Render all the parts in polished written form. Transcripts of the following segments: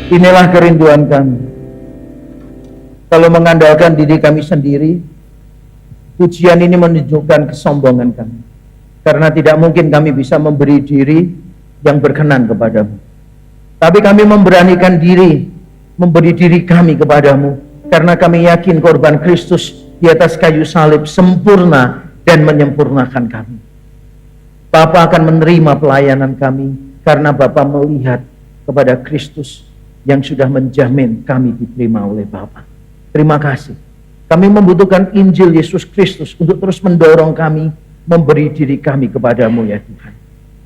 Inilah kerinduan kami. Kalau mengandalkan diri kami sendiri, pujian ini menunjukkan kesombongan kami. Karena tidak mungkin kami bisa memberi diri yang berkenan kepadamu. Tapi kami memberanikan diri, memberi diri kami kepadamu. Karena kami yakin korban Kristus di atas kayu salib sempurna dan menyempurnakan kami. Bapa akan menerima pelayanan kami karena Bapa melihat kepada Kristus yang sudah menjamin kami diterima oleh Bapa. Terima kasih. Kami membutuhkan Injil Yesus Kristus untuk terus mendorong kami memberi diri kami kepadamu ya Tuhan.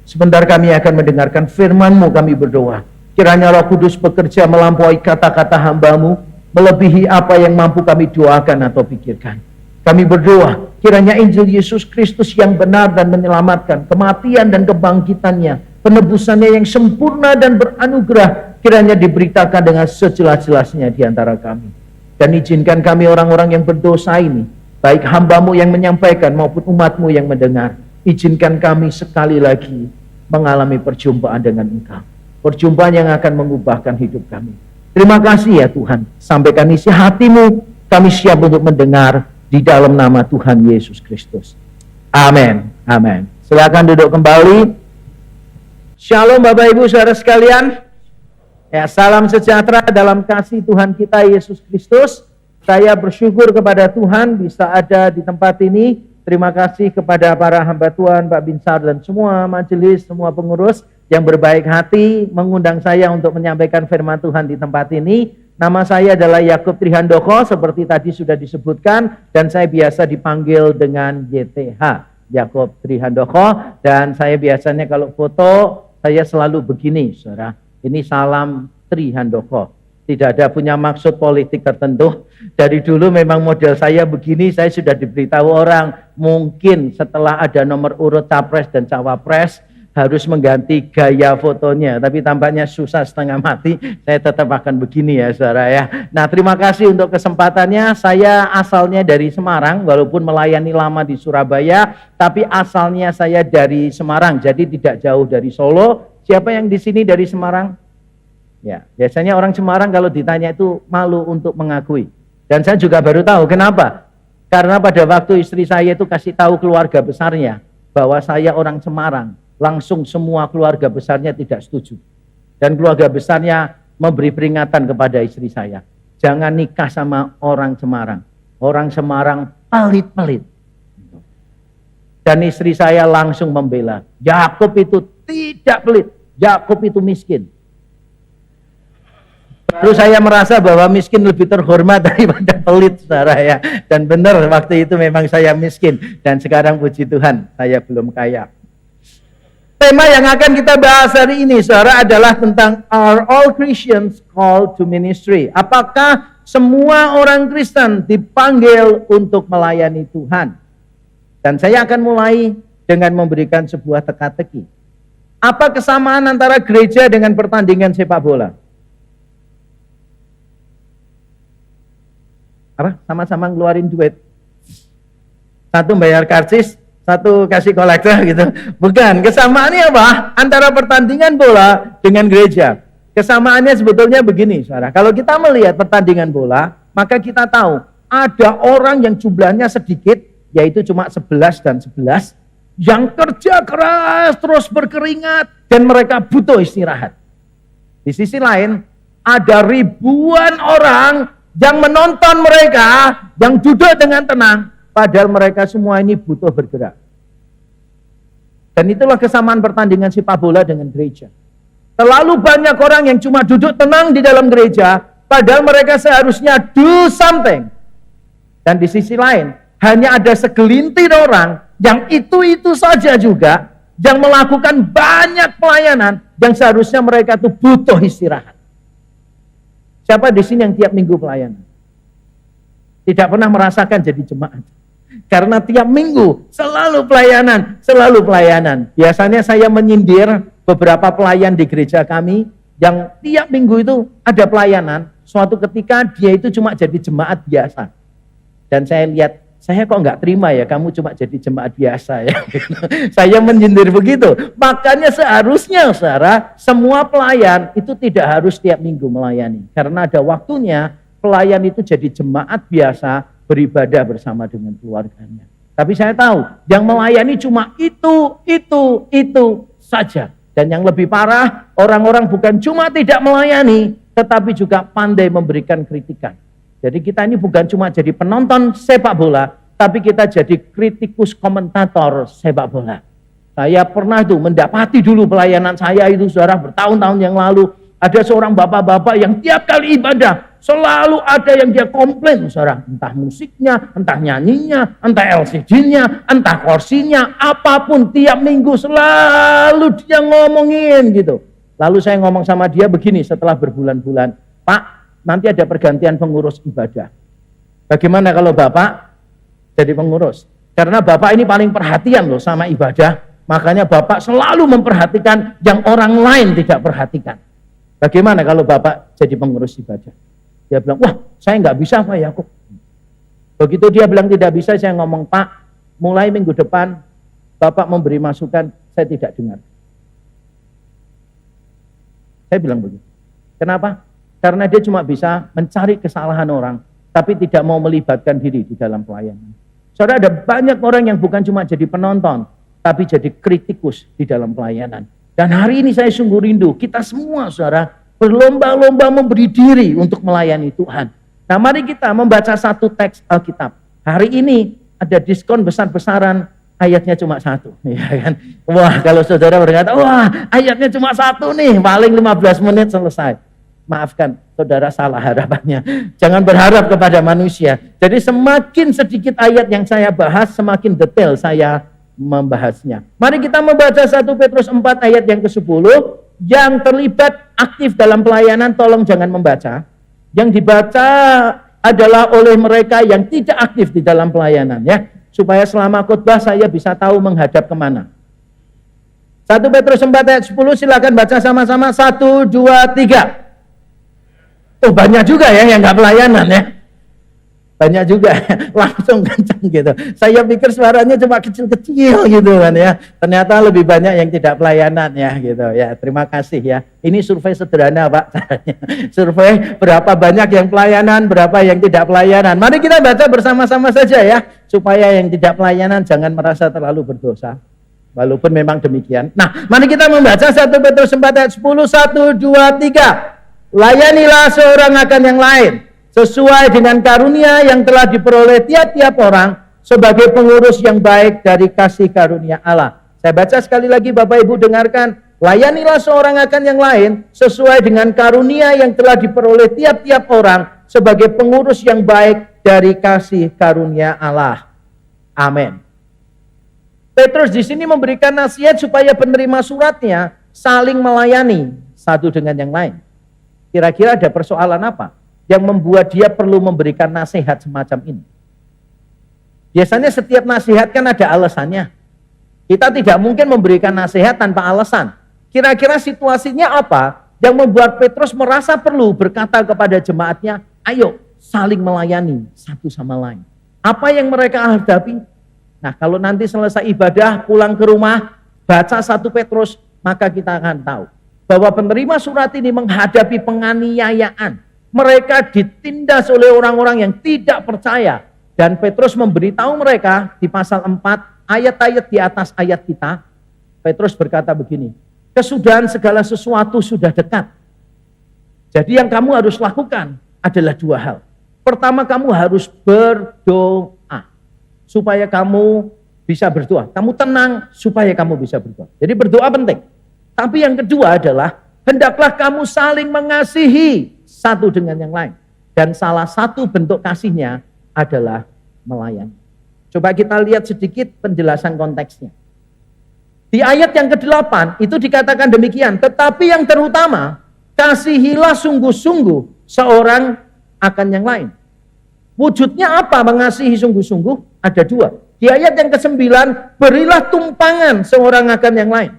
Sebentar kami akan mendengarkan firman-Mu, kami berdoa. Kiranya Roh Kudus bekerja melampaui kata-kata hamba-Mu, melebihi apa yang mampu kami doakan atau pikirkan. Kami berdoa, kiranya Injil Yesus Kristus yang benar dan menyelamatkan, kematian dan kebangkitannya, penebusannya yang sempurna dan beranugerah, kiranya diberitakan dengan sejelas-jelasnya di antara kami. Dan izinkan kami orang-orang yang berdosa ini, baik hamba-Mu yang menyampaikan maupun umat-Mu yang mendengar, izinkan kami sekali lagi mengalami perjumpaan dengan Engkau. Perjumpaan yang akan mengubahkan hidup kami. Terima kasih ya Tuhan. Sampaikan isi hati-Mu, kami siap untuk mendengar di dalam nama Tuhan Yesus Kristus. Amin. Amin. Silakan duduk kembali. Shalom Bapak Ibu Saudara sekalian. Ya, salam sejahtera dalam kasih Tuhan kita Yesus Kristus. Saya bersyukur kepada Tuhan bisa ada di tempat ini. Terima kasih kepada para hamba Tuhan, Pak Binsar dan semua majelis, semua pengurus yang berbaik hati mengundang saya untuk menyampaikan firman Tuhan di tempat ini. Nama saya adalah Yakub Trihandoko seperti tadi sudah disebutkan, dan saya biasa dipanggil dengan YTH, Yakub Trihandoko. Dan saya biasanya kalau foto saya selalu begini, saudara. Ini salam Trihandoko. Tidak ada punya maksud politik tertentu. Dari dulu memang model saya begini, saya sudah diberitahu orang, mungkin setelah ada nomor urut capres dan cawapres, harus mengganti gaya fotonya. Tapi tampaknya susah setengah mati, saya tetap akan begini ya saudara ya. Nah, terima kasih untuk kesempatannya. Saya asalnya dari Semarang, walaupun melayani lama di Surabaya, tapi asalnya saya dari Semarang, jadi tidak jauh dari Solo. Siapa yang di sini dari Semarang? Ya, biasanya orang Semarang kalau ditanya itu malu untuk mengakui. Dan saya juga baru tahu kenapa. Karena pada waktu istri saya itu kasih tahu keluarga besarnya bahwa saya orang Semarang, langsung semua keluarga besarnya tidak setuju. Dan keluarga besarnya memberi peringatan kepada istri saya. Jangan nikah sama orang Semarang. Orang Semarang pelit-pelit. Dan istri saya langsung membela. Yakub itu tidak pelit. Yakub itu miskin. Lalu saya merasa bahwa miskin lebih terhormat daripada pelit, saudara ya. Dan benar waktu itu memang saya miskin. Dan sekarang puji Tuhan, saya belum kaya. Tema yang akan kita bahas hari ini, saudara, adalah tentang Are all Christians called to ministry? Apakah semua orang Kristen dipanggil untuk melayani Tuhan? Dan saya akan mulai dengan memberikan sebuah teka-teki. Apa kesamaan antara gereja dengan pertandingan sepak bola? Apa? Sama-sama ngeluarin duit. Satu bayar karcis, satu kasih kolektor gitu. Bukan, kesamaannya apa? Antara pertandingan bola dengan gereja. Kesamaannya sebetulnya begini, saudara. Kalau kita melihat pertandingan bola, maka kita tahu ada orang yang jumlahnya sedikit, yaitu cuma 11 dan 11, yang kerja keras, terus berkeringat, dan mereka butuh istirahat. Di sisi lain, ada ribuan orang yang menonton mereka, yang duduk dengan tenang, padahal mereka semua ini butuh bergerak. Dan itulah kesamaan pertandingan sepak bola dengan gereja. Terlalu banyak orang yang cuma duduk tenang di dalam gereja, padahal mereka seharusnya do something. Dan di sisi lain, hanya ada segelintir orang yang itu saja juga, yang melakukan banyak pelayanan, yang seharusnya mereka itu butuh istirahat. Siapa di sini yang tiap minggu pelayanan? Tidak pernah merasakan jadi jemaat. Karena tiap minggu selalu pelayanan, selalu pelayanan. Biasanya saya menyindir beberapa pelayan di gereja kami, yang tiap minggu itu ada pelayanan, suatu ketika dia itu cuma jadi jemaat biasa. Dan saya lihat saya kok nggak terima ya, kamu cuma jadi jemaat biasa ya. Saya menyindir begitu. Makanya seharusnya saudara, semua pelayan itu tidak harus tiap minggu melayani. Karena ada waktunya pelayan itu jadi jemaat biasa, beribadah bersama dengan keluarganya. Tapi saya tahu, yang melayani cuma itu saja. Dan yang lebih parah, orang-orang bukan cuma tidak melayani, tetapi juga pandai memberikan kritikan. Jadi kita ini bukan cuma jadi penonton sepak bola, tapi kita jadi kritikus komentator sepak bola. Saya pernah tuh mendapati dulu pelayanan saya itu saudara bertahun-tahun yang lalu, ada seorang bapak-bapak yang tiap kali ibadah selalu ada yang dia komplain saudara, entah musiknya, entah nyanyinya, entah LCD-nya, entah kursinya, apapun tiap minggu selalu dia ngomongin gitu. Lalu saya ngomong sama dia begini setelah berbulan-bulan, Pak, nanti ada pergantian pengurus ibadah. Bagaimana kalau Bapak jadi pengurus? Karena Bapak ini paling perhatian loh sama ibadah. Makanya Bapak selalu memperhatikan yang orang lain tidak perhatikan. Bagaimana kalau Bapak jadi pengurus ibadah? Dia bilang, wah saya nggak bisa Pak Yakub. Begitu dia bilang tidak bisa, saya ngomong, Pak, mulai minggu depan Bapak memberi masukan, saya tidak dengar. Saya bilang begitu. Kenapa? Karena dia cuma bisa mencari kesalahan orang, tapi tidak mau melibatkan diri di dalam pelayanan. Saudara, ada banyak orang yang bukan cuma jadi penonton, tapi jadi kritikus di dalam pelayanan. Dan hari ini saya sungguh rindu, kita semua saudara, berlomba-lomba memberi diri untuk melayani Tuhan. Nah mari kita membaca satu teks Alkitab. Hari ini ada diskon besar-besaran, ayatnya cuma satu. Ya kan? Wah kalau saudara berkata, wah ayatnya cuma satu nih, paling 15 menit selesai. Maafkan, saudara salah harapannya. Jangan berharap kepada manusia. Jadi semakin sedikit ayat yang saya bahas, semakin detail saya membahasnya. Mari kita membaca 1 Petrus 4 ayat yang ke-10. Yang terlibat aktif dalam pelayanan, tolong jangan membaca. Yang dibaca adalah oleh mereka yang tidak aktif di dalam pelayanan, ya. Supaya selama khotbah saya bisa tahu menghadap kemana. 1 Petrus 4 ayat 10, silakan baca sama-sama. 1, 2, 3. Oh banyak juga ya yang nggak pelayanan ya. Banyak juga, langsung kencang gitu. Saya pikir suaranya cuma kecil-kecil gitu kan ya. Ternyata lebih banyak yang tidak pelayanan ya gitu ya. Terima kasih ya. Ini survei sederhana Pak. Survei berapa banyak yang pelayanan, berapa yang tidak pelayanan. Mari kita baca bersama-sama saja ya. Supaya yang tidak pelayanan jangan merasa terlalu berdosa. Walaupun memang demikian. Nah mari kita membaca 1 Petrus 4 ayat 10. 1, 2, 3. Layanilah seorang akan yang lain sesuai dengan karunia yang telah diperoleh tiap-tiap orang sebagai pengurus yang baik dari kasih karunia Allah. Saya baca sekali lagi Bapak Ibu dengarkan. Layanilah seorang akan yang lain sesuai dengan karunia yang telah diperoleh tiap-tiap orang sebagai pengurus yang baik dari kasih karunia Allah. Amin. Petrus di sini memberikan nasihat supaya penerima suratnya saling melayani satu dengan yang lain. Kira-kira ada persoalan apa yang membuat dia perlu memberikan nasihat semacam ini? Biasanya setiap nasihat kan ada alasannya. Kita tidak mungkin memberikan nasihat tanpa alasan. Kira-kira situasinya apa yang membuat Petrus merasa perlu berkata kepada jemaatnya, ayo saling melayani satu sama lain. Apa yang mereka hadapi? Nah kalau nanti selesai ibadah, pulang ke rumah, baca 1 Petrus, maka kita akan tahu bahwa penerima surat ini menghadapi penganiayaan. Mereka ditindas oleh orang-orang yang tidak percaya. Dan Petrus memberitahu mereka di pasal 4, ayat-ayat di atas ayat kita. Petrus berkata begini, kesudahan segala sesuatu sudah dekat. Jadi yang kamu harus lakukan adalah 2 hal. Pertama, kamu harus berdoa. Supaya kamu bisa berdoa. Kamu tenang supaya kamu bisa berdoa. Jadi berdoa penting. Tapi yang kedua adalah, hendaklah kamu saling mengasihi satu dengan yang lain. Dan salah satu bentuk kasihnya adalah melayani. Coba kita lihat sedikit penjelasan konteksnya. Di ayat yang ke-8 itu dikatakan demikian, tetapi yang terutama, kasihilah sungguh-sungguh seorang akan yang lain. Wujudnya apa mengasihi sungguh-sungguh? Ada 2. Di ayat yang ke-9, berilah tumpangan seorang akan yang lain.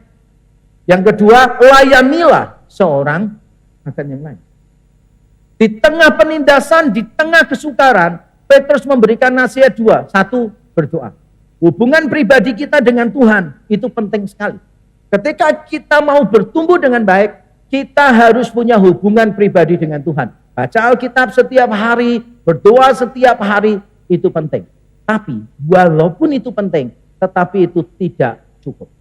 Yang kedua, layanilah seorang akan yang lain. Di tengah penindasan, di tengah kesukaran, Petrus memberikan nasihat dua. Satu, berdoa. Hubungan pribadi kita dengan Tuhan itu penting sekali. Ketika kita mau bertumbuh dengan baik, kita harus punya hubungan pribadi dengan Tuhan. Baca Alkitab setiap hari, berdoa setiap hari, itu penting. Tapi walaupun itu penting, tetapi itu tidak cukup.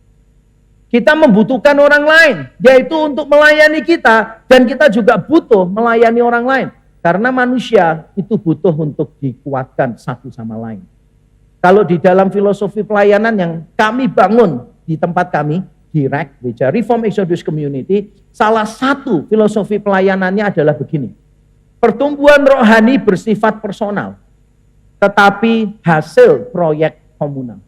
Kita membutuhkan orang lain, yaitu untuk melayani kita, dan kita juga butuh melayani orang lain. Karena manusia itu butuh untuk dikuatkan satu sama lain. Kalau di dalam filosofi pelayanan yang kami bangun di tempat kami, di REC, Gereja Reform Exodus Community, salah satu filosofi pelayanannya adalah begini. Pertumbuhan rohani bersifat personal, tetapi hasil proyek komunal.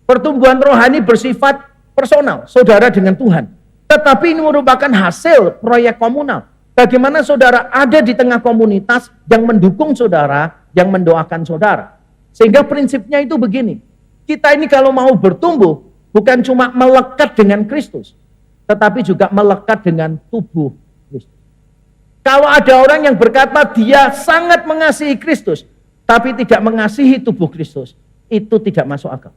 Pertumbuhan rohani bersifat personal, saudara dengan Tuhan. Tetapi ini merupakan hasil proyek komunal. Bagaimana saudara ada di tengah komunitas yang mendukung saudara, yang mendoakan saudara. Sehingga prinsipnya itu begini. Kita ini kalau mau bertumbuh, bukan cuma melekat dengan Kristus, tetapi juga melekat dengan tubuh Kristus. Kalau ada orang yang berkata dia sangat mengasihi Kristus, tapi tidak mengasihi tubuh Kristus, itu tidak masuk akal.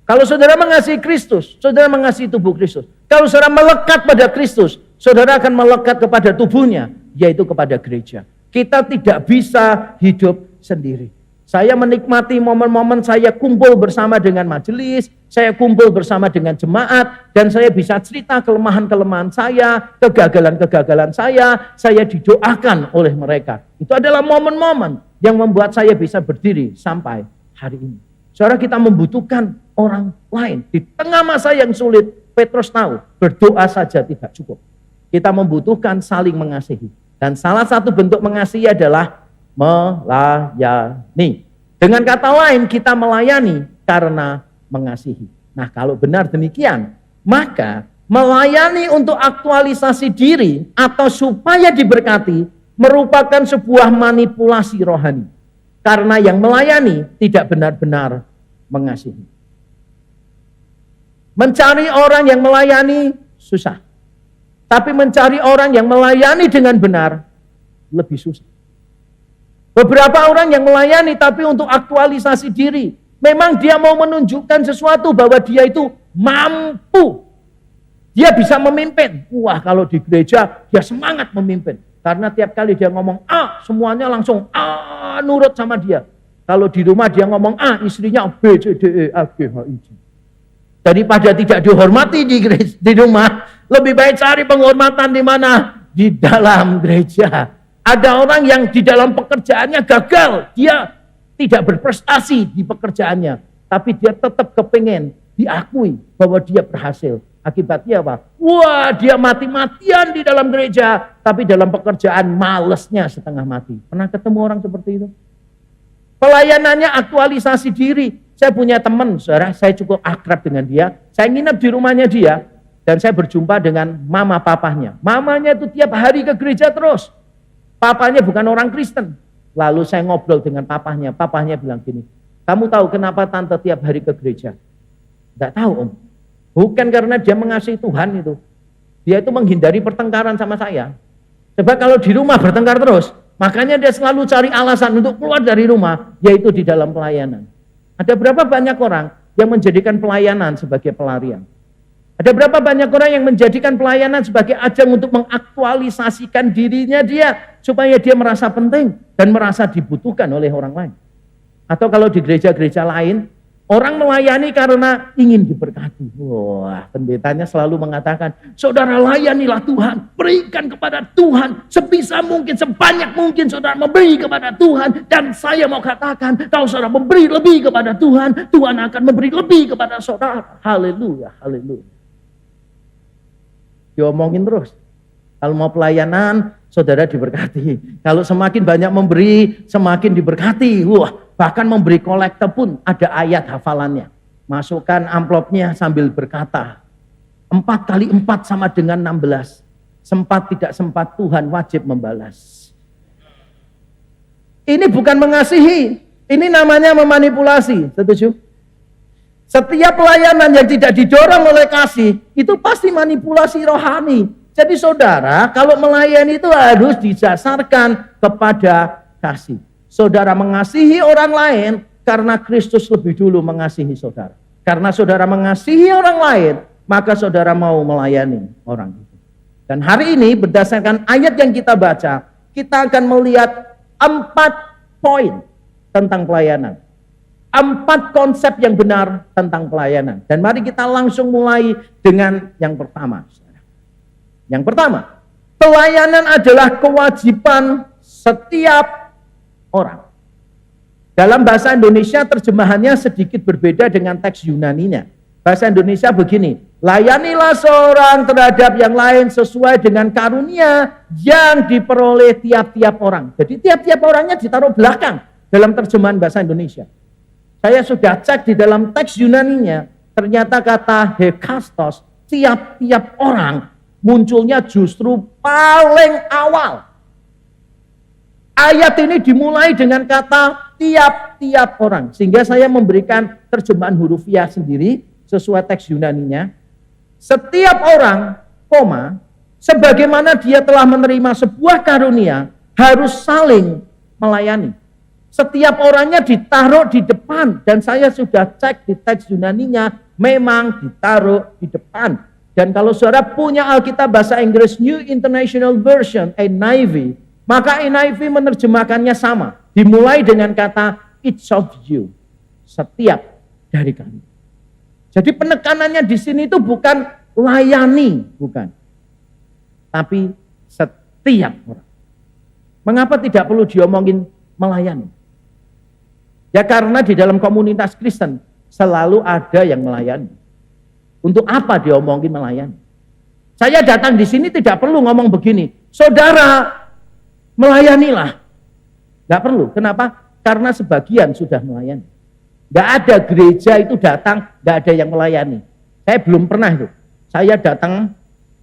Kalau saudara mengasihi Kristus, saudara mengasihi tubuh Kristus. Kalau saudara melekat pada Kristus, saudara akan melekat kepada tubuhnya, yaitu kepada gereja. Kita tidak bisa hidup sendiri. Saya menikmati momen-momen saya kumpul bersama dengan majelis, saya kumpul bersama dengan jemaat, dan saya bisa cerita kelemahan-kelemahan saya, kegagalan-kegagalan saya didoakan oleh mereka. Itu adalah momen-momen yang membuat saya bisa berdiri sampai hari ini. Saudara, kita membutuhkan orang lain. Di tengah masa yang sulit, Petrus tahu berdoa saja tidak cukup. Kita membutuhkan saling mengasihi. Dan salah satu bentuk mengasihi adalah melayani. Dengan kata lain, kita melayani karena mengasihi. Nah, kalau benar demikian, maka melayani untuk aktualisasi diri atau supaya diberkati merupakan sebuah manipulasi rohani. Karena yang melayani tidak benar-benar mengasihi. Mencari orang yang melayani susah. Tapi mencari orang yang melayani dengan benar lebih susah. Beberapa orang yang melayani tapi untuk aktualisasi diri. Memang dia mau menunjukkan sesuatu bahwa dia itu mampu. Dia bisa memimpin. Wah, kalau di gereja dia semangat memimpin. Karena tiap kali dia ngomong A, semuanya langsung A, nurut sama dia. Kalau di rumah dia ngomong A, istrinya B, C, D, E, F, G, H, I, J. Daripada tidak dihormati di rumah, lebih baik cari penghormatan di mana? Di dalam gereja. Ada orang yang di dalam pekerjaannya gagal, dia tidak berprestasi di pekerjaannya, tapi dia tetap kepengen diakui bahwa dia berhasil. Akibatnya apa? Wah, dia mati-matian di dalam gereja, tapi dalam pekerjaan malesnya setengah mati. Pernah ketemu orang seperti itu? Pelayanannya aktualisasi diri. Saya punya teman, saudara, saya cukup akrab dengan dia. Saya nginep di rumahnya dia, dan saya berjumpa dengan mama papahnya. Mamanya itu tiap hari ke gereja terus. Papanya bukan orang Kristen. Lalu saya ngobrol dengan papahnya. Papahnya bilang gini, kamu tahu kenapa tante tiap hari ke gereja? Enggak tahu, Om. Bukan karena dia mengasihi Tuhan itu. Dia itu menghindari pertengkaran sama saya. Sebab kalau di rumah bertengkar terus, makanya dia selalu cari alasan untuk keluar dari rumah, yaitu di dalam pelayanan. Ada berapa banyak orang yang menjadikan pelayanan sebagai pelarian? Ada berapa banyak orang yang menjadikan pelayanan sebagai ajang untuk mengaktualisasikan dirinya dia, supaya dia merasa penting dan merasa dibutuhkan oleh orang lain. Atau kalau di gereja-gereja lain, orang melayani karena ingin diberkati. Wah, pendetanya selalu mengatakan, saudara layanilah Tuhan, berikan kepada Tuhan, sebisa mungkin, sebanyak mungkin saudara memberi kepada Tuhan. Dan saya mau katakan, kalau saudara memberi lebih kepada Tuhan, Tuhan akan memberi lebih kepada saudara. Haleluya, haleluya. Diomongin terus. Kalau mau pelayanan, saudara diberkati. Kalau semakin banyak memberi, semakin diberkati. Wah, bahkan memberi kolekte pun ada ayat hafalannya. Masukkan amplopnya sambil berkata, 4 kali 4 sama dengan 16. Sempat tidak sempat Tuhan wajib membalas. Ini bukan mengasihi, ini namanya memanipulasi. Setuju? Setiap pelayanan yang tidak didorong oleh kasih, itu pasti manipulasi rohani. Jadi saudara, kalau melayani itu harus didasarkan kepada kasih. Saudara mengasihi orang lain karena Kristus lebih dulu mengasihi saudara. Karena saudara mengasihi orang lain, maka saudara mau melayani orang itu. Dan hari ini berdasarkan ayat yang kita baca, kita akan melihat 4 poin tentang pelayanan. 4 konsep yang benar tentang pelayanan. Dan mari kita langsung mulai dengan yang pertama. Yang pertama, pelayanan adalah kewajiban setiap orang. Dalam bahasa Indonesia terjemahannya sedikit berbeda dengan teks Yunaninya. Bahasa Indonesia begini, layanilah seorang terhadap yang lain sesuai dengan karunia yang diperoleh tiap-tiap orang. Jadi tiap-tiap orangnya ditaruh belakang dalam terjemahan bahasa Indonesia. Saya sudah cek di dalam teks Yunaninya, ternyata kata hekastos, tiap-tiap orang, munculnya justru paling awal. Ayat ini dimulai dengan kata tiap-tiap orang. Sehingga saya memberikan terjemahan hurufiah sendiri sesuai teks Yunaninya. Setiap orang, sebagaimana dia telah menerima sebuah karunia, harus saling melayani. Setiap orangnya ditaruh di depan. Dan saya sudah cek di teks Yunaninya, memang ditaruh di depan. Dan kalau saudara punya Alkitab bahasa Inggris New International Version, NIV, maka NIV menerjemahkannya sama. Dimulai dengan kata each of you. Setiap dari kami. Jadi penekanannya di sini itu bukan layani, bukan. Tapi setiap orang. Mengapa tidak perlu diomongin melayani? Ya karena di dalam komunitas Kristen selalu ada yang melayani. Untuk apa diomongin melayani? Saya datang di sini tidak perlu ngomong begini, saudara melayanilah. Gak perlu. Kenapa? Karena sebagian sudah melayani. Gak ada gereja itu datang, gak ada yang melayani. Saya belum pernah itu. Saya datang,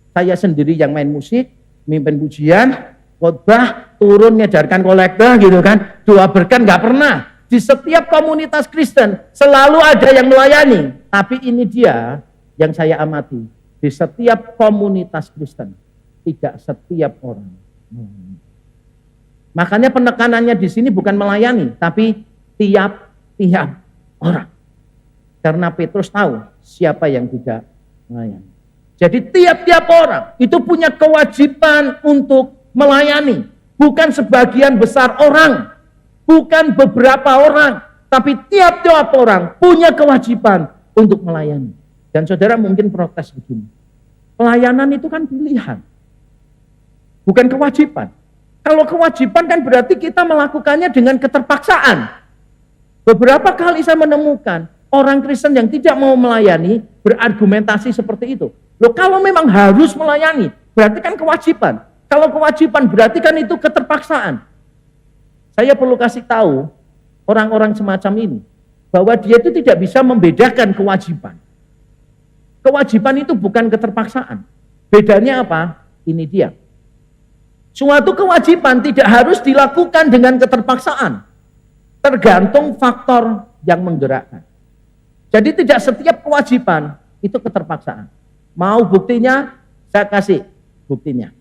saya sendiri yang main musik, mimpin pujian, khotbah, turun ngedarkan kolektor gitu kan. Doa berkat gak pernah. Di setiap komunitas Kristen selalu ada yang melayani. Tapi ini dia yang saya amati. Di setiap komunitas Kristen tidak setiap orang melayani. Makanya penekanannya di sini bukan melayani, tapi tiap-tiap orang. Karena Petrus tahu siapa yang tidak melayani. Jadi tiap-tiap orang itu punya kewajiban untuk melayani. Bukan sebagian besar orang, bukan beberapa orang, tapi tiap-tiap orang punya kewajiban untuk melayani. Dan saudara mungkin protes begini, pelayanan itu kan pilihan, bukan kewajiban. Kalau kewajiban kan berarti kita melakukannya dengan keterpaksaan. Beberapa kali saya menemukan orang Kristen yang tidak mau melayani berargumentasi seperti itu. Loh kalau memang harus melayani, berarti kan kewajiban. Kalau kewajiban berarti kan itu keterpaksaan. Saya perlu kasih tahu orang-orang semacam ini bahwa dia itu tidak bisa membedakan kewajiban. Kewajiban itu bukan keterpaksaan. Bedanya apa? Ini dia. Suatu kewajiban tidak harus dilakukan dengan keterpaksaan. Tergantung faktor yang menggerakkan. Jadi tidak setiap kewajiban itu keterpaksaan. Mau buktinya? Saya kasih buktinya.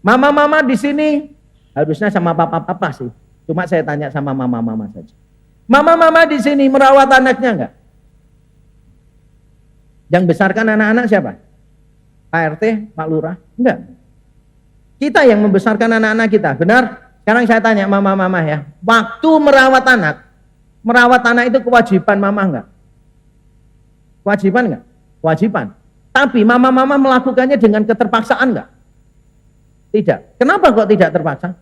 Mama-mama di sini harusnya sama papa-papa sih. Cuma saya tanya sama mama-mama saja. Mama-mama di sini merawat anaknya enggak? Yang besarkan anak-anak siapa? Pak RT, Pak Lurah? Enggak. Kita yang membesarkan anak-anak kita, benar? Sekarang saya tanya mama-mama ya, waktu merawat anak itu kewajiban mama enggak? Kewajiban enggak? Kewajiban. Tapi mama-mama melakukannya dengan keterpaksaan enggak? Tidak. Kenapa kok tidak terpaksa?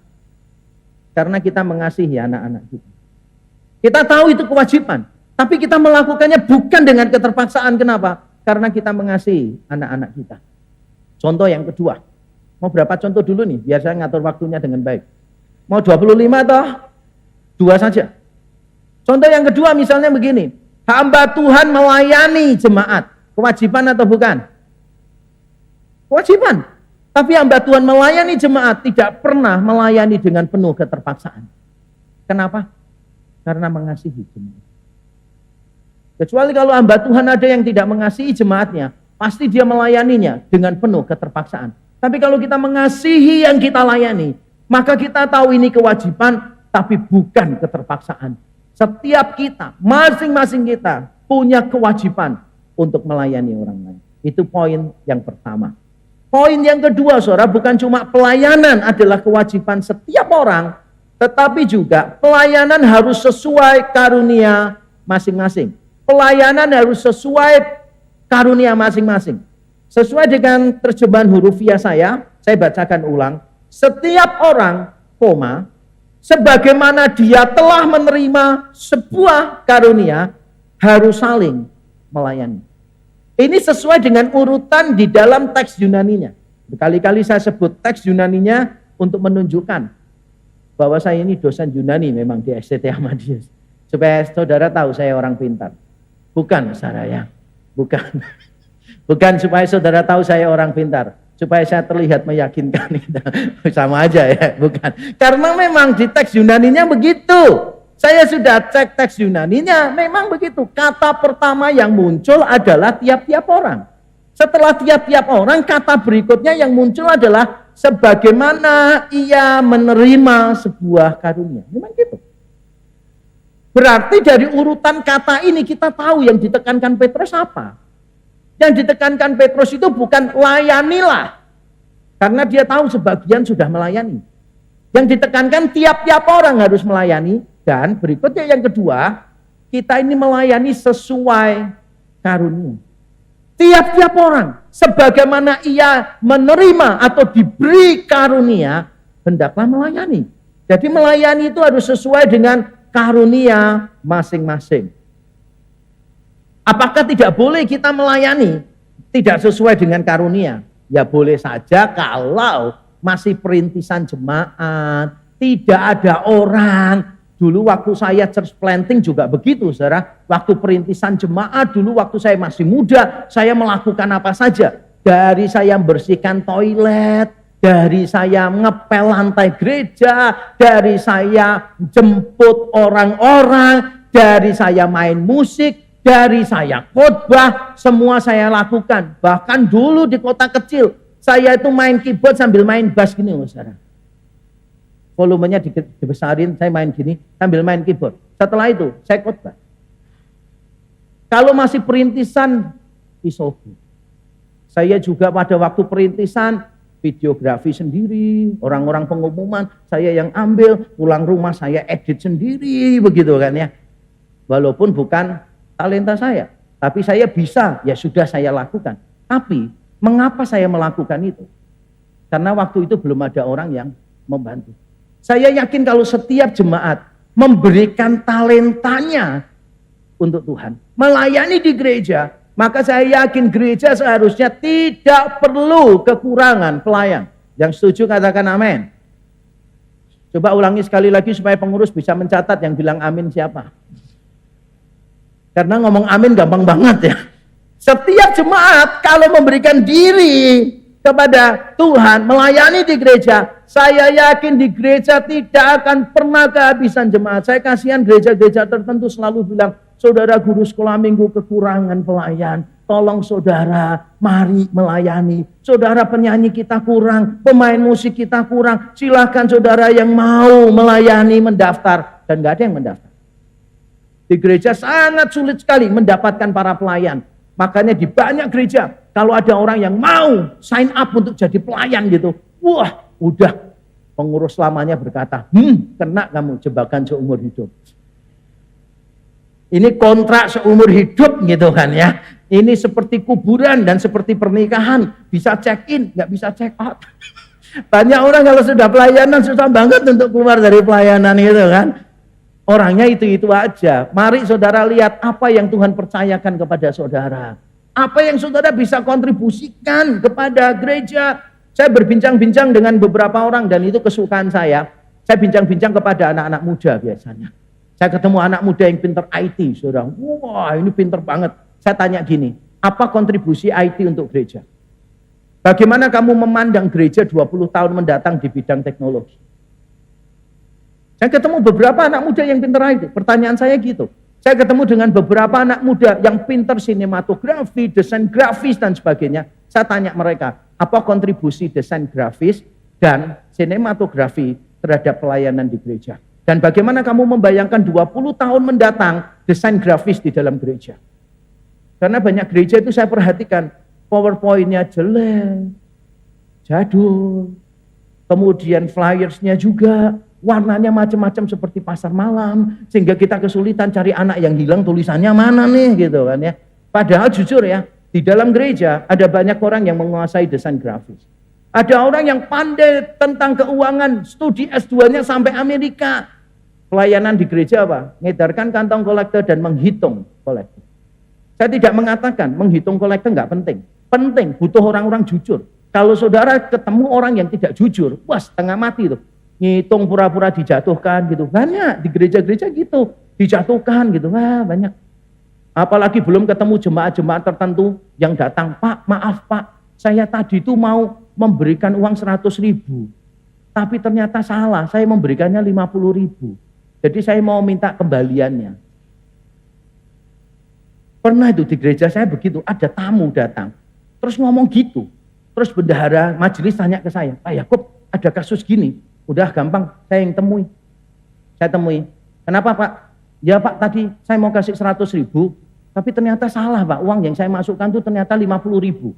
Karena kita mengasihi anak-anak kita. Kita tahu itu kewajiban, tapi kita melakukannya bukan dengan keterpaksaan. Kenapa? Karena kita mengasihi anak-anak kita. Contoh yang kedua. Mau berapa contoh dulu nih, biar saya ngatur waktunya dengan baik. Mau 25 atau 2 saja? Contoh yang kedua misalnya begini, hamba Tuhan melayani jemaat, kewajiban atau bukan? Kewajiban. Tapi hamba Tuhan melayani jemaat tidak pernah melayani dengan penuh keterpaksaan. Kenapa? Karena mengasihi jemaat. Kecuali kalau hamba Tuhan ada yang tidak mengasihi jemaatnya, pasti dia melayaninya dengan penuh keterpaksaan. Tapi kalau kita mengasihi yang kita layani, maka kita tahu ini kewajiban, tapi bukan keterpaksaan. Setiap kita, masing-masing kita punya kewajiban untuk melayani orang lain. Itu poin yang pertama. Poin yang kedua, saudara, bukan cuma pelayanan adalah kewajiban setiap orang, tetapi juga pelayanan harus sesuai karunia masing-masing. Pelayanan harus sesuai karunia masing-masing. Sesuai dengan terjemahan hurufiah saya bacakan ulang. Setiap orang, sebagaimana dia telah menerima sebuah karunia, harus saling melayani. Ini sesuai dengan urutan di dalam teks Yunaninya. Berkali-kali saya sebut teks Yunaninya untuk menunjukkan bahwa saya ini dosen Yunani memang di STT Ahmadiyah. Supaya saudara tahu saya orang pintar. Bukan, Saraya. Bukan. Bukan supaya saudara tahu saya orang pintar. Supaya saya terlihat meyakinkan. Sama aja ya, bukan. Karena memang di teks Yunaninya begitu. Saya sudah cek teks Yunaninya, memang begitu. Kata pertama yang muncul adalah tiap-tiap orang. Setelah tiap-tiap orang, kata berikutnya yang muncul adalah sebagaimana ia menerima sebuah karunia. Memang gitu. Berarti dari urutan kata ini kita tahu yang ditekankan Petrus apa. Yang ditekankan Petrus itu bukan layanilah. Karena dia tahu sebagian sudah melayani. Yang ditekankan tiap-tiap orang harus melayani. Dan berikutnya yang kedua, kita ini melayani sesuai karunia. Tiap-tiap orang, sebagaimana ia menerima atau diberi karunia, hendaklah melayani. Jadi melayani itu harus sesuai dengan karunia masing-masing. Apakah tidak boleh kita melayani tidak sesuai dengan karunia? Ya boleh saja kalau masih perintisan jemaat, tidak ada orang. Dulu waktu saya church planting juga begitu, saudara. Waktu perintisan jemaat, dulu waktu saya masih muda, saya melakukan apa saja. Dari saya membersihkan toilet, dari saya ngepel lantai gereja, dari saya jemput orang-orang, dari saya main musik, dari saya khotbah, semua saya lakukan. Bahkan dulu di kota kecil, saya itu main keyboard sambil main bass gini, saudara. Volumenya dibesarin, saya main gini sambil main keyboard. Setelah itu, saya khotbah. Kalau masih perintisan, isobu. Saya juga pada waktu perintisan, videografi sendiri, orang-orang pengumuman, saya yang ambil, pulang rumah saya edit sendiri, begitu kan ya. Walaupun bukan talenta saya, tapi saya bisa, ya sudah saya lakukan. Tapi mengapa saya melakukan itu? Karena waktu itu belum ada orang yang membantu. Saya yakin kalau setiap jemaat memberikan talentanya untuk Tuhan, melayani di gereja, maka saya yakin gereja seharusnya tidak perlu kekurangan pelayan. Yang setuju katakan amin. Coba ulangi sekali lagi supaya pengurus bisa mencatat yang bilang amin siapa. Karena ngomong amin gampang banget ya. Setiap jemaat kalau memberikan diri kepada Tuhan, melayani di gereja, saya yakin di gereja tidak akan pernah kehabisan jemaat. Saya kasihan gereja-gereja tertentu selalu bilang, saudara guru sekolah minggu kekurangan pelayan. Tolong saudara, mari melayani. Saudara penyanyi kita kurang, pemain musik kita kurang. Silakan saudara yang mau melayani mendaftar. Dan gak ada yang mendaftar. Di gereja sangat sulit sekali mendapatkan para pelayan. Makanya di banyak gereja, kalau ada orang yang mau sign up untuk jadi pelayan gitu, wah udah pengurus lamanya berkata, kena kamu jebakan seumur hidup. Ini kontrak seumur hidup gitu kan ya. Ini seperti kuburan dan seperti pernikahan. Bisa check in, nggak bisa check out. Banyak orang kalau sudah pelayanan susah banget untuk keluar dari pelayanan itu kan. Orangnya itu-itu aja. Mari saudara lihat apa yang Tuhan percayakan kepada saudara. Apa yang saudara bisa kontribusikan kepada gereja. Saya berbincang-bincang dengan beberapa orang dan itu kesukaan saya. Saya bincang-bincang kepada anak-anak muda biasanya. Saya ketemu anak muda yang pinter IT, saudara. Wah ini pinter banget. Saya tanya gini, apa kontribusi IT untuk gereja? Bagaimana kamu memandang gereja 20 tahun mendatang di bidang teknologi? Saya ketemu beberapa anak muda yang pintar IT. Pertanyaan saya gitu. Saya ketemu dengan beberapa anak muda yang pintar sinematografi, desain grafis dan sebagainya. Saya tanya mereka, apa kontribusi desain grafis dan sinematografi terhadap pelayanan di gereja? Dan bagaimana kamu membayangkan 20 tahun mendatang desain grafis di dalam gereja? Karena banyak gereja itu saya perhatikan, PowerPoint-nya jelek, jadul, kemudian flyers-nya juga warnanya macam-macam seperti pasar malam, sehingga kita kesulitan cari anak yang hilang tulisannya mana nih gitu kan ya. Padahal jujur ya, di dalam gereja ada banyak orang yang menguasai desain grafis. Ada orang yang pandai tentang keuangan, studi S2-nya sampai Amerika. Pelayanan di gereja apa? Ngedarkan kantong kolektor dan menghitung kolektor. Saya tidak mengatakan menghitung kolektor nggak penting. Penting, butuh orang-orang jujur. Kalau saudara ketemu orang yang tidak jujur, wah setengah mati tuh. Ngitung pura-pura dijatuhkan gitu. Banyak di gereja-gereja gitu. Dijatuhkan gitu, wah banyak. Apalagi belum ketemu jemaat-jemaat tertentu yang datang, Pak maaf Pak, saya tadi itu mau memberikan uang 100.000. Tapi ternyata salah, saya memberikannya 50.000. Jadi saya mau minta kembaliannya. Pernah itu di gereja saya begitu, ada tamu datang. Terus ngomong gitu. Terus bendahara majelis tanya ke saya, Pak Yakub ada kasus gini. Udah gampang, saya yang temui. Saya temui. Kenapa Pak? Ya Pak tadi saya mau kasih 100.000. Tapi ternyata salah Pak, uang yang saya masukkan itu ternyata 50.000.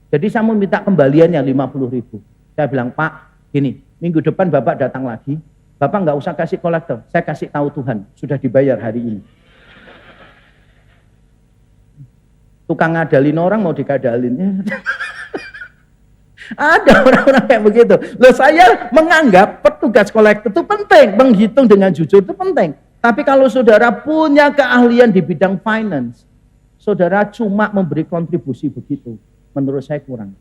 Jadi saya mau minta kembaliannya 50.000. Saya bilang, Pak gini, minggu depan Bapak datang lagi. Bapak nggak usah kasih kolektor, saya kasih tahu Tuhan, sudah dibayar hari ini. Tukang ngadalin orang mau dikadalinnya. Ada orang-orang kayak begitu. Loh saya menganggap petugas kolektor itu penting, menghitung dengan jujur itu penting. Tapi kalau saudara punya keahlian di bidang finance, saudara cuma memberi kontribusi begitu, menurut saya kurang.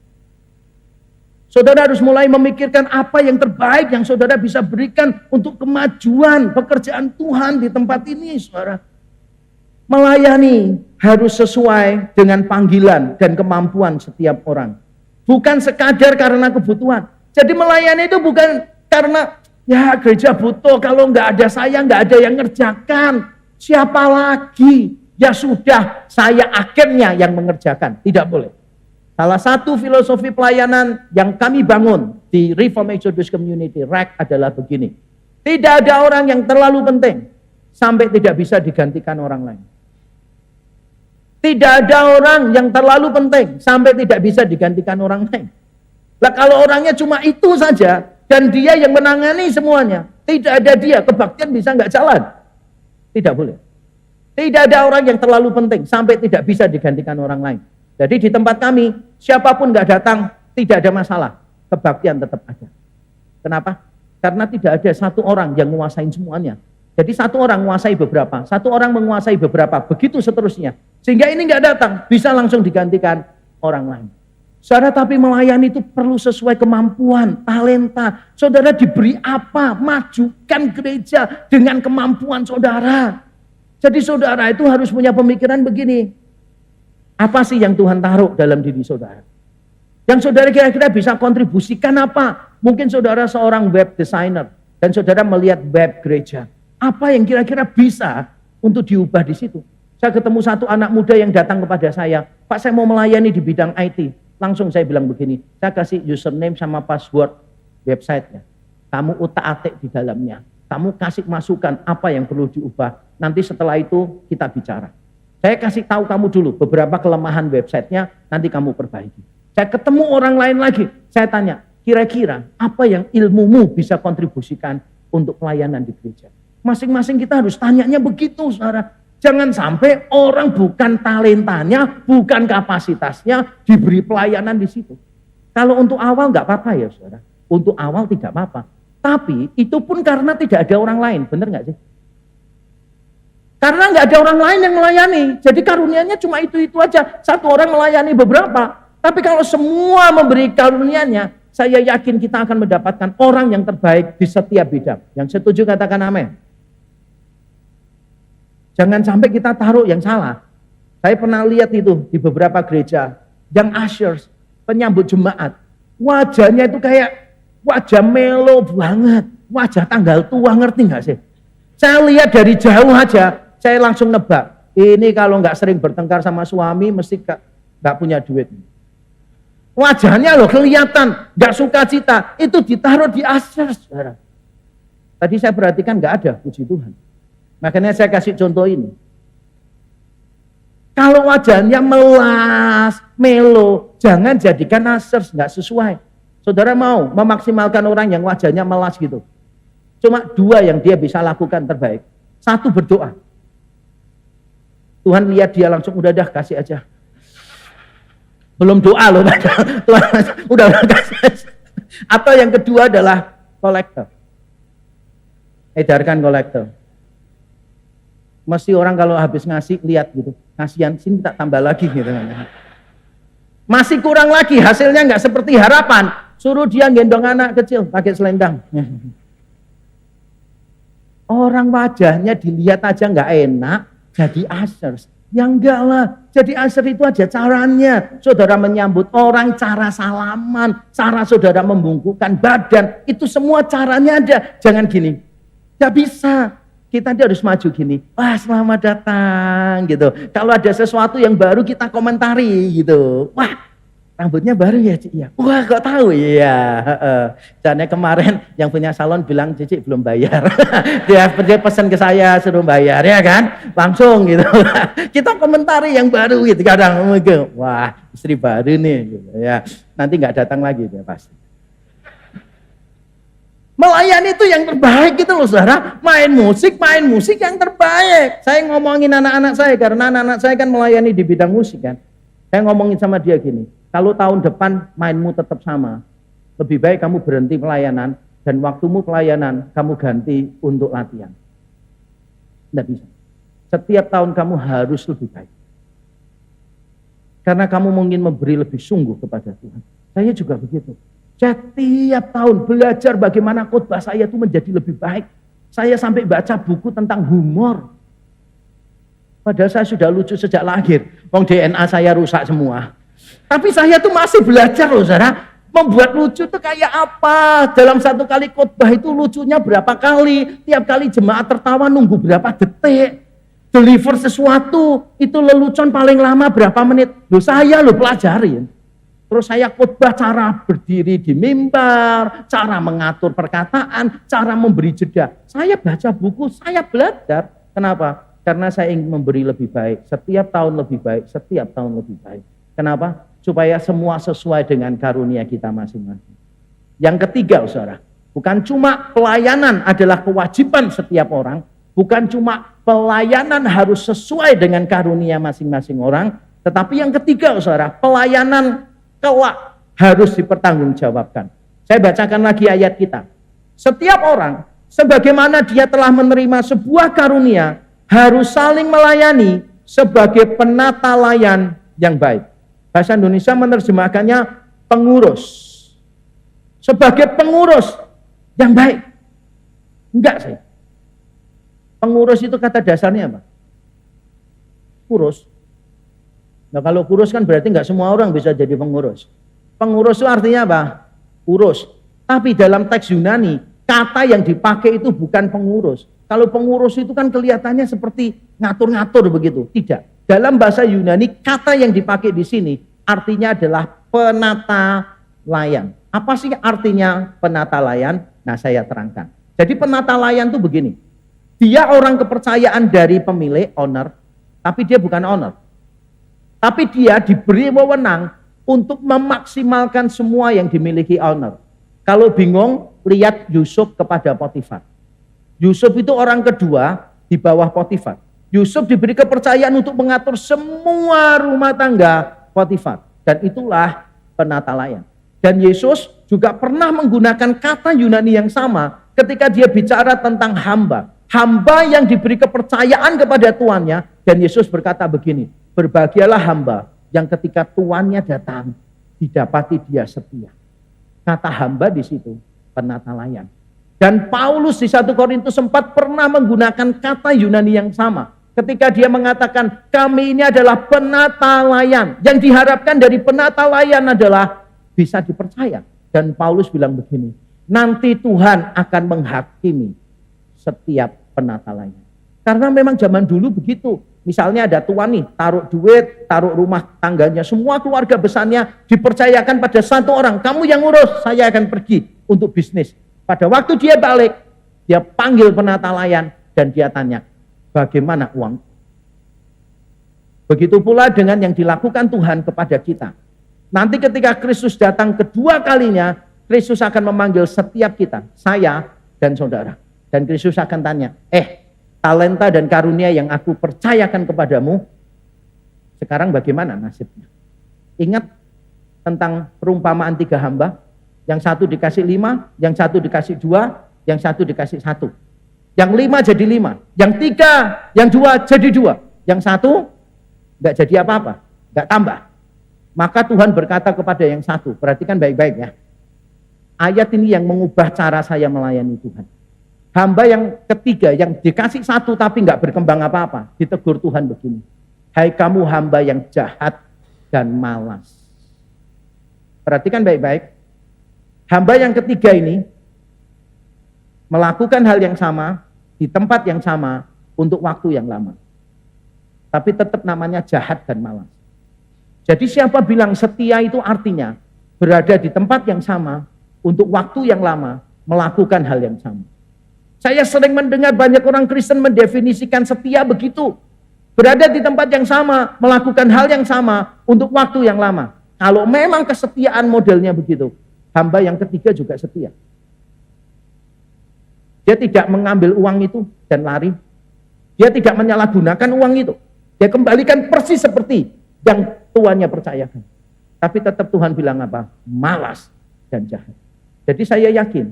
Saudara harus mulai memikirkan apa yang terbaik yang saudara bisa berikan untuk kemajuan pekerjaan Tuhan di tempat ini, saudara. Melayani harus sesuai dengan panggilan dan kemampuan setiap orang. Bukan sekadar karena kebutuhan. Jadi melayani itu bukan karena, ya gereja butuh, kalau nggak ada saya nggak ada yang ngerjakan. Siapa lagi? Ya sudah, saya akhirnya yang mengerjakan. Tidak boleh. Salah satu filosofi pelayanan yang kami bangun di Reformed Exodus Community, REC, adalah begini. Tidak ada orang yang terlalu penting sampai tidak bisa digantikan orang lain. Tidak ada orang yang terlalu penting sampai tidak bisa digantikan orang lain. Nah, kalau orangnya cuma itu saja dan dia yang menangani semuanya, tidak ada dia, kebaktian bisa nggak jalan. Tidak boleh. Tidak ada orang yang terlalu penting sampai tidak bisa digantikan orang lain. Jadi di tempat kami, siapapun nggak datang, tidak ada masalah. Kebaktian tetap ada. Kenapa? Karena tidak ada satu orang yang menguasai semuanya. Jadi satu orang menguasai beberapa, satu orang menguasai beberapa, begitu seterusnya. Sehingga ini nggak datang, bisa langsung digantikan orang lain. Saudara, tapi melayani itu perlu sesuai kemampuan, talenta. Saudara diberi apa? Majukan gereja dengan kemampuan saudara. Jadi saudara itu harus punya pemikiran begini. Apa sih yang Tuhan taruh dalam diri saudara? Yang saudara kira-kira bisa kontribusikan apa? Mungkin saudara seorang web designer dan saudara melihat web gereja. Apa yang kira-kira bisa untuk diubah di situ? Saya ketemu satu anak muda yang datang kepada saya, Pak saya mau melayani di bidang IT. Langsung saya bilang begini, saya kasih username sama password websitenya. Kamu utak-atik di dalamnya. Kamu kasih masukan apa yang perlu diubah. Nanti setelah itu kita bicara. Saya kasih tahu kamu dulu beberapa kelemahan websitenya, nanti kamu perbaiki. Saya ketemu orang lain lagi, saya tanya, kira-kira apa yang ilmumu bisa kontribusikan untuk pelayanan di gereja? Masing-masing kita harus tanyanya begitu, saudara. Jangan sampai orang bukan talentanya, bukan kapasitasnya, diberi pelayanan di situ. Kalau untuk awal nggak apa-apa ya, saudara. Untuk awal tidak apa-apa. Tapi itu pun karena tidak ada orang lain, benar nggak sih? Karena nggak ada orang lain yang melayani, jadi karunianya cuma itu-itu aja. Satu orang melayani beberapa, tapi kalau semua memberi karunianya, saya yakin kita akan mendapatkan orang yang terbaik di setiap bidang. Yang setuju katakan amin. Jangan sampai kita taruh yang salah. Saya pernah lihat itu di beberapa gereja, yang ushers, penyambut jemaat, wajahnya itu kayak wajah melo banget, wajah tanggal tua, ngerti nggak sih? Saya lihat dari jauh aja. Saya langsung nebak, ini kalau nggak sering bertengkar sama suami, mesti nggak punya duit. Wajahnya loh kelihatan, nggak suka cita, itu ditaruh di usher, saudara. Tadi saya perhatikan nggak ada, puji Tuhan. Makanya saya kasih contoh ini. Kalau wajahnya melas, melo, jangan jadikan asers, nggak sesuai. Saudara mau memaksimalkan orang yang wajahnya melas gitu. Cuma 2 yang dia bisa lakukan terbaik. 1, berdoa. Tuhan lihat dia langsung, udah dah kasih aja. Belum doa loh, Tuhan udah kasih aja. Atau yang kedua adalah kolektor. Edarkan kolektor. Mesti orang kalau habis ngasih lihat gitu, kasihan sini tak tambah lagi gitu. Masih kurang lagi, hasilnya nggak seperti harapan. Suruh dia gendong anak kecil pakai selendang. Orang wajahnya dilihat aja nggak enak, jadi asers. Ya enggak lah, jadi asers itu aja caranya. Saudara menyambut orang, cara salaman, cara saudara membungkukkan badan, itu semua caranya ada. Jangan gini, nggak bisa. Kita harus maju gini, wah selamat datang gitu. Kalau ada sesuatu yang baru kita komentari gitu. Wah rambutnya baru ya Cik ya. Wah kok tahu ya. Karena kemarin yang punya salon bilang Cik belum bayar. dia pesan ke saya suruh bayar ya kan. Langsung gitu. Kita komentari yang baru gitu kadang. Wah istri baru nih gitu ya. Nanti nggak datang lagi dia pasti. Melayani itu yang terbaik gitu loh saudara. Main musik yang terbaik. Saya ngomongin anak-anak saya karena anak-anak saya kan melayani di bidang musik kan. Saya ngomongin sama dia gini, kalau tahun depan mainmu tetap sama, lebih baik kamu berhenti pelayanan dan waktumu pelayanan kamu ganti untuk latihan. Tidak bisa. Setiap tahun kamu harus lebih baik. Karena kamu mungkin memberi lebih sungguh kepada Tuhan. Saya juga begitu. Setiap tahun belajar bagaimana khotbah saya itu menjadi lebih baik. Saya sampai baca buku tentang humor. Padahal saya sudah lucu sejak lahir. Wong DNA saya rusak semua. Tapi saya tuh masih belajar loh saudara. Membuat lucu itu kayak apa. Dalam satu kali khotbah itu lucunya berapa kali. Tiap kali jemaat tertawa nunggu berapa detik. Deliver sesuatu. Itu lelucon paling lama berapa menit. Loh saya loh pelajarin. Terus saya khotbah cara berdiri di mimbar, cara mengatur perkataan, cara memberi jeda. Saya baca buku, saya belajar. Kenapa? Karena saya ingin memberi lebih baik. Setiap tahun lebih baik, setiap tahun lebih baik. Kenapa? Supaya semua sesuai dengan karunia kita masing-masing. Yang ketiga, saudara, bukan cuma pelayanan adalah kewajiban setiap orang, bukan cuma pelayanan harus sesuai dengan karunia masing-masing orang, tetapi yang ketiga, saudara, pelayanan kelak harus dipertanggungjawabkan. Saya bacakan lagi ayat kita. Setiap orang, sebagaimana dia telah menerima sebuah karunia, harus saling melayani sebagai penata layan yang baik. Bahasa Indonesia menerjemahkannya pengurus. Sebagai pengurus yang baik. Enggak sih. Pengurus itu kata dasarnya apa? Kurus. Nah kalau kurus kan berarti nggak semua orang bisa jadi pengurus. Pengurus itu artinya apa? Urus. Tapi dalam teks Yunani, kata yang dipakai itu bukan pengurus. Kalau pengurus itu kan kelihatannya seperti ngatur-ngatur begitu. Tidak. Dalam bahasa Yunani, kata yang dipakai di sini artinya adalah penata layan. Apa sih artinya penata layan? Nah saya terangkan. Jadi penata layan itu begini. Dia orang kepercayaan dari pemilik, owner, tapi dia bukan owner. Tapi dia diberi wewenang untuk memaksimalkan semua yang dimiliki owner. Kalau bingung, lihat Yusuf kepada Potifar. Yusuf itu orang kedua di bawah Potifar. Yusuf diberi kepercayaan untuk mengatur semua rumah tangga Potifar. Dan itulah penata layan. Dan Yesus juga pernah menggunakan kata Yunani yang sama ketika dia bicara tentang hamba. Hamba yang diberi kepercayaan kepada tuannya. Dan Yesus berkata begini, berbahagialah hamba yang ketika tuannya datang didapati dia setia. Kata hamba di situ penata layan. Dan Paulus di 1 Korintus 4 pernah menggunakan kata Yunani yang sama. Ketika dia mengatakan kami ini adalah penata layan. Yang diharapkan dari penata layan adalah bisa dipercaya. Dan Paulus bilang begini, nanti Tuhan akan menghakimi setiap penata layan. Karena memang zaman dulu begitu. Misalnya ada tuan nih, taruh duit, taruh rumah tangganya, semua keluarga besarnya dipercayakan pada satu orang. Kamu yang urus, saya akan pergi untuk bisnis. Pada waktu dia balik, Dia panggil penata layan dan dia tanya, bagaimana uang? Begitu pula dengan yang dilakukan Tuhan kepada kita. Nanti ketika Kristus datang kedua kalinya, Kristus akan memanggil setiap kita, saya dan saudara. Dan Kristus akan tanya, talenta dan karunia yang aku percayakan kepadamu, sekarang bagaimana nasibnya? Ingat tentang perumpamaan 3 hamba, yang satu dikasih 5, yang satu dikasih 2, yang satu dikasih 1. Yang 5 jadi 5, yang 3, yang 2 jadi 2, yang 1 enggak jadi apa-apa, enggak tambah. Maka Tuhan berkata kepada yang 1, perhatikan baik-baik ya. Ayat ini yang mengubah cara saya melayani Tuhan. Hamba yang ketiga yang dikasih 1 tapi enggak berkembang apa-apa, ditegur Tuhan begini. Hai kamu hamba yang jahat dan malas. Perhatikan baik-baik. Hamba yang ketiga ini melakukan hal yang sama di tempat yang sama untuk waktu yang lama. Tapi tetap namanya jahat dan malas. Jadi siapa bilang setia itu artinya berada di tempat yang sama untuk waktu yang lama melakukan hal yang sama. Saya sering mendengar banyak orang Kristen mendefinisikan setia begitu. Berada di tempat yang sama, melakukan hal yang sama untuk waktu yang lama. Kalau memang kesetiaan modelnya begitu, hamba yang ketiga juga setia. Dia tidak mengambil uang itu dan lari. Dia tidak menyalahgunakan uang itu. Dia kembalikan persis seperti yang tuannya percayakan. Tapi tetap Tuhan bilang apa? Malas dan jahat. Jadi saya yakin,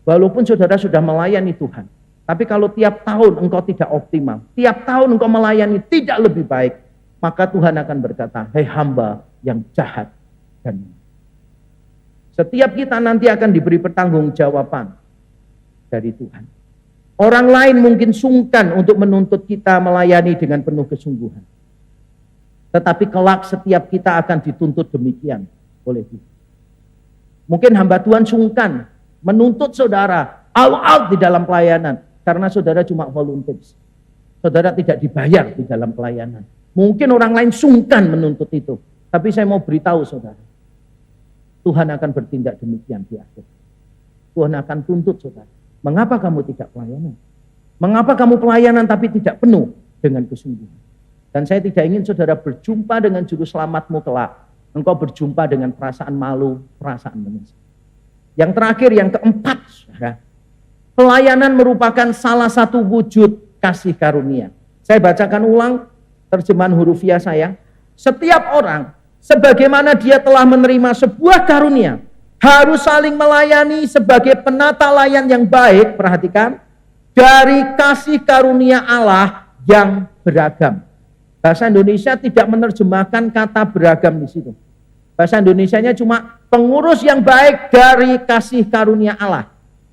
walaupun saudara sudah melayani Tuhan, tapi kalau tiap tahun engkau tidak optimal, tiap tahun engkau melayani tidak lebih baik, maka Tuhan akan berkata, hei hamba yang jahat dan malas. Setiap kita nanti akan diberi pertanggungjawaban dari Tuhan. Orang lain mungkin sungkan untuk menuntut kita melayani dengan penuh kesungguhan. Tetapi kelak setiap kita akan dituntut demikian oleh Tuhan. Mungkin hamba Tuhan sungkan menuntut saudara all out di dalam pelayanan karena saudara cuma volunteer. Saudara tidak dibayar di dalam pelayanan. Mungkin orang lain sungkan menuntut itu. Tapi saya mau beritahu saudara, Tuhan akan bertindak demikian di akhir. Tuhan akan tuntut saudara. Mengapa kamu tidak pelayanan? Mengapa kamu pelayanan tapi tidak penuh dengan kesungguhan? Dan saya tidak ingin saudara berjumpa dengan juru selamatmu kelak. Engkau berjumpa dengan perasaan malu, perasaan menyesal. Yang terakhir, yang keempat, saudara, pelayanan merupakan salah satu wujud kasih karunia. Saya bacakan ulang terjemahan hurufiah saya. Setiap orang, sebagaimana dia telah menerima sebuah karunia, harus saling melayani sebagai penata layan yang baik, perhatikan, dari kasih karunia Allah yang beragam. Bahasa Indonesia tidak menerjemahkan kata beragam di situ. Bahasa Indonesianya cuma pengurus yang baik dari kasih karunia Allah.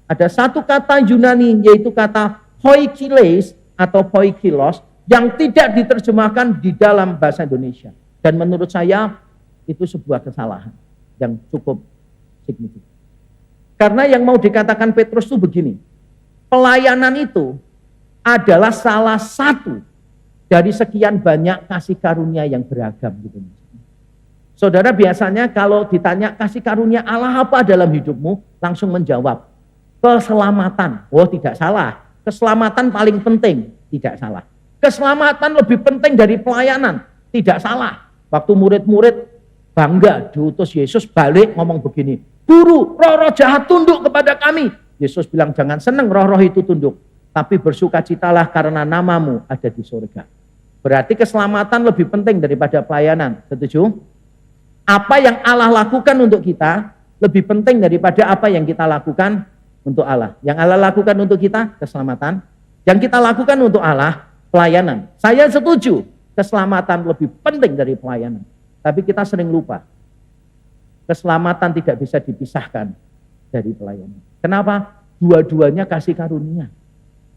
Ada satu kata Yunani yaitu kata hoikiles atau hoikilos yang tidak diterjemahkan di dalam bahasa Indonesia. Dan menurut saya itu sebuah kesalahan yang cukup signifikan. Karena yang mau dikatakan Petrus itu begini, pelayanan itu adalah salah satu dari sekian banyak kasih karunia yang beragam gitu. Saudara biasanya kalau ditanya kasih karunia Allah apa dalam hidupmu, langsung menjawab keselamatan. Oh tidak salah, keselamatan paling penting, tidak salah. Keselamatan lebih penting dari pelayanan, tidak salah. Waktu murid-murid bangga diutus Yesus balik ngomong begini, guru, roh-roh jahat tunduk kepada kami. Yesus bilang jangan senang roh-roh itu tunduk, tapi bersukacitalah karena namamu ada di surga. Berarti keselamatan lebih penting daripada pelayanan. Setuju? Apa yang Allah lakukan untuk kita lebih penting daripada apa yang kita lakukan untuk Allah. Yang Allah lakukan untuk kita keselamatan, yang kita lakukan untuk Allah pelayanan. Saya setuju keselamatan lebih penting dari pelayanan. Tapi kita sering lupa. Keselamatan tidak bisa dipisahkan dari pelayanan. Kenapa? Dua-duanya kasih karunia.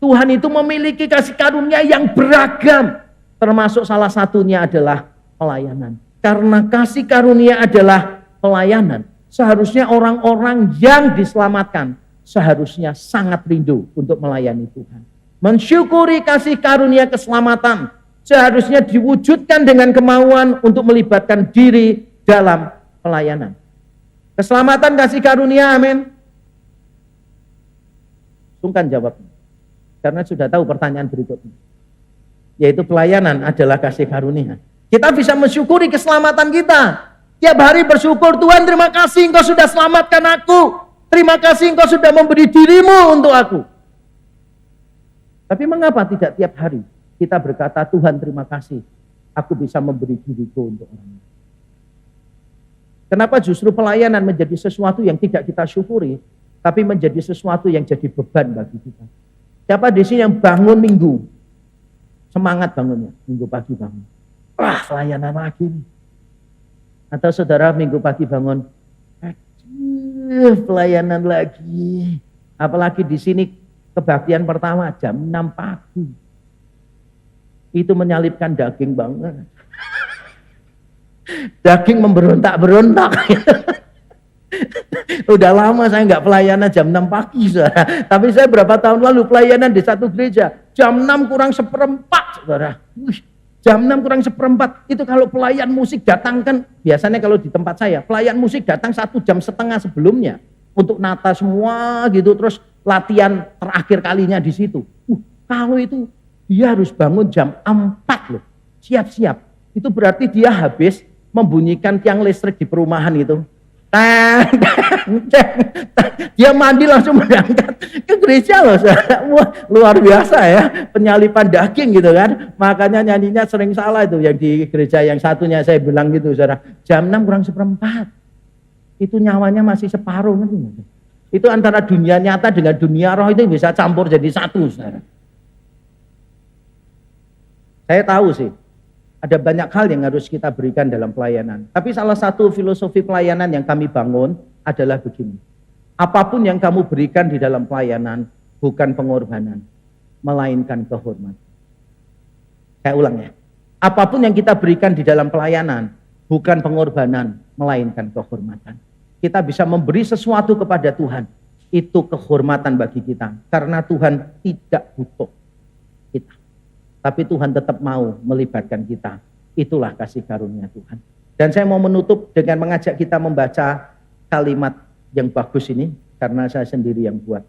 Tuhan itu memiliki kasih karunia yang beragam. Termasuk salah satunya adalah pelayanan. Karena kasih karunia adalah pelayanan. Seharusnya orang-orang yang diselamatkan seharusnya sangat rindu untuk melayani Tuhan. Mensyukuri kasih karunia keselamatan seharusnya diwujudkan dengan kemauan untuk melibatkan diri dalam pelayanan. Keselamatan kasih karunia, amin. Sungkan jawabnya. Karena sudah tahu pertanyaan berikutnya. Yaitu pelayanan adalah kasih karunia. Kita bisa mensyukuri keselamatan kita. Tiap hari bersyukur, Tuhan terima kasih Engkau sudah selamatkan aku. Terima kasih Engkau sudah memberi dirimu untuk aku. Tapi mengapa tidak tiap hari kita berkata, Tuhan terima kasih, aku bisa memberi diriku untuk orang lain. Kenapa justru pelayanan menjadi sesuatu yang tidak kita syukuri, tapi menjadi sesuatu yang jadi beban bagi kita. Siapa di sini yang bangun minggu, semangat bangunnya, minggu pagi bangun. Wah, pelayanan lagi nih. Atau saudara minggu pagi bangun, aduh, pelayanan lagi. Apalagi di sini kebaktian pertama jam 6 pagi. Itu menyalipkan daging banget. Daging memberontak-berontak. Udah lama saya nggak pelayanan jam 6 pagi, saudara. Tapi saya berapa tahun lalu pelayanan di satu gereja. Jam 6 kurang seperempat, saudara. Jam 6 kurang seperempat. Itu kalau pelayan musik datang kan, biasanya kalau di tempat saya, pelayan musik datang 1,5 jam sebelumnya. Untuk nata semua gitu, terus latihan terakhir kalinya di situ. Kalau itu dia harus bangun jam 4 loh. Siap-siap. Itu berarti dia habis membunyikan tiang listrik di perumahan itu. Dia mandi langsung berangkat ke gereja loh. Wah, luar biasa ya, penyalipan daging gitu kan. Makanya nyanyinya sering salah itu yang di gereja yang satunya saya bilang gitu, saudara. Jam 6 kurang seperempat. Itu nyawanya masih separuh. Itu antara dunia nyata dengan dunia roh itu bisa campur jadi satu, saudara. Saya tahu sih, ada banyak hal yang harus kita berikan dalam pelayanan. Tapi salah satu filosofi pelayanan yang kami bangun adalah begini. Apapun yang kamu berikan di dalam pelayanan bukan pengorbanan, melainkan kehormatan. Saya ulang ya. Apapun yang kita berikan di dalam pelayanan bukan pengorbanan, melainkan kehormatan. Kita bisa memberi sesuatu kepada Tuhan. Itu kehormatan bagi kita. Karena Tuhan tidak butuh kita. Tapi Tuhan tetap mau melibatkan kita. Itulah kasih karunia Tuhan. Dan saya mau menutup dengan mengajak kita membaca kalimat yang bagus ini. Karena saya sendiri yang buat.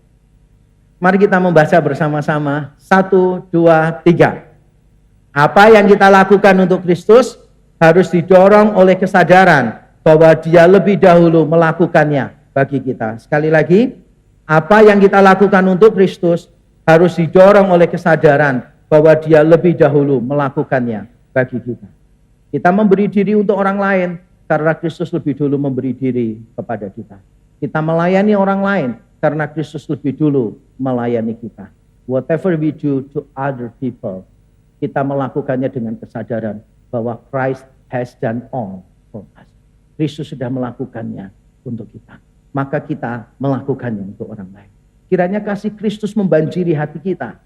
Mari kita membaca bersama-sama. 1, 2, 3. Apa yang kita lakukan untuk Kristus harus didorong oleh kesadaran bahwa Dia lebih dahulu melakukannya bagi kita. Sekali lagi, apa yang kita lakukan untuk Kristus harus didorong oleh kesadaran bahwa Dia lebih dahulu melakukannya bagi kita. Kita memberi diri untuk orang lain karena Kristus lebih dulu memberi diri kepada kita. Kita melayani orang lain karena Kristus lebih dulu melayani kita. Whatever we do to other people, kita melakukannya dengan kesadaran bahwa Christ has done all for us. Kristus sudah melakukannya untuk kita. Maka kita melakukannya untuk orang lain. Kiranya kasih Kristus membanjiri hati kita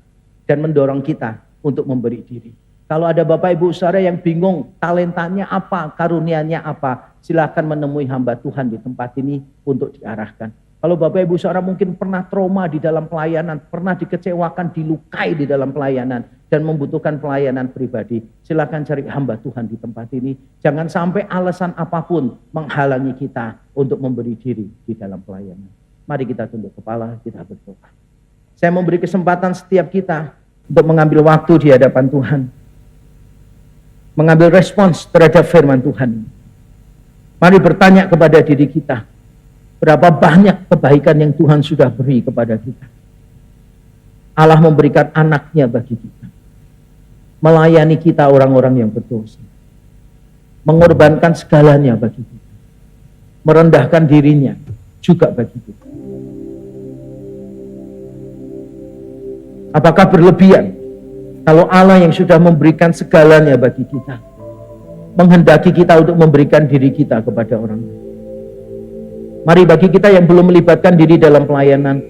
dan mendorong kita untuk memberi diri. Kalau ada Bapak Ibu Saudara yang bingung talentanya apa, karunianya apa, silakan menemui hamba Tuhan di tempat ini untuk diarahkan. Kalau Bapak Ibu Saudara mungkin pernah trauma di dalam pelayanan, pernah dikecewakan, dilukai di dalam pelayanan, dan membutuhkan pelayanan pribadi, silakan cari hamba Tuhan di tempat ini. Jangan sampai alasan apapun menghalangi kita untuk memberi diri di dalam pelayanan. Mari kita tunduk kepala, kita berdoa. Saya memberi kesempatan setiap kita untuk mengambil waktu di hadapan Tuhan. Mengambil respons terhadap firman Tuhan. Mari bertanya kepada diri kita. Berapa banyak kebaikan yang Tuhan sudah beri kepada kita. Allah memberikan anaknya bagi kita. Melayani kita orang-orang yang berdosa. Mengorbankan segalanya bagi kita. Merendahkan dirinya juga bagi kita. Apakah berlebihan kalau Allah yang sudah memberikan segalanya bagi kita menghendaki kita untuk memberikan diri kita kepada orang lain? Mari bagi kita yang belum melibatkan diri dalam pelayanan,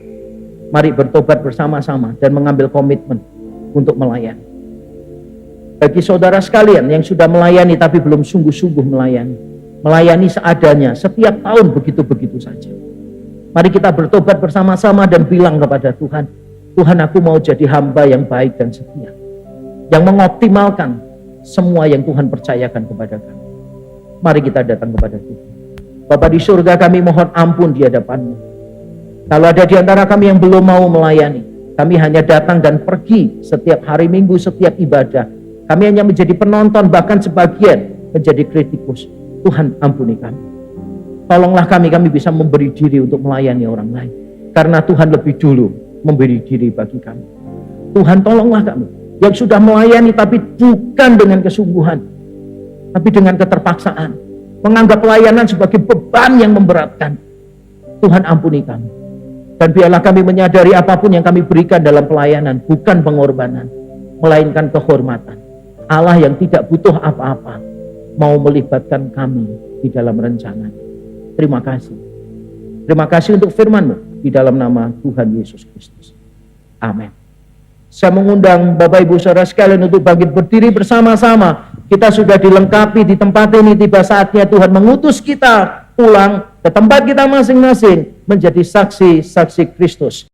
mari bertobat bersama-sama dan mengambil komitmen untuk melayani. Bagi saudara sekalian yang sudah melayani tapi belum sungguh-sungguh melayani seadanya setiap tahun begitu-begitu saja. Mari kita bertobat bersama-sama dan bilang kepada Tuhan, Tuhan, aku mau jadi hamba yang baik dan setia, yang mengoptimalkan semua yang Tuhan percayakan kepada kami. Mari kita datang kepada Tuhan. Bapa di surga, kami mohon ampun di hadapan-Mu. Kalau ada di antara kami yang belum mau melayani, Kami hanya datang dan pergi setiap hari Minggu, setiap ibadah. Kami hanya menjadi penonton, bahkan sebagian menjadi kritikus. Tuhan ampuni kami. Tolonglah kami bisa memberi diri untuk melayani orang lain. Karena Tuhan lebih dulu memberi diri bagi kami. Tuhan tolonglah kami yang sudah melayani tapi bukan dengan kesungguhan, tapi dengan keterpaksaan. Menganggap pelayanan sebagai beban yang memberatkan. Tuhan ampuni kami. Dan biarlah kami menyadari apapun yang kami berikan dalam pelayanan bukan pengorbanan, melainkan kehormatan. Allah yang tidak butuh apa-apa mau melibatkan kami di dalam rencana. Terima kasih. Terima kasih untuk firman-Mu di dalam nama Tuhan Yesus Kristus. Amin. Saya mengundang Bapak Ibu Saudara sekalian untuk bangkit berdiri bersama-sama. Kita sudah dilengkapi di tempat ini. Tiba saatnya Tuhan mengutus kita pulang ke tempat kita masing-masing menjadi saksi-saksi Kristus.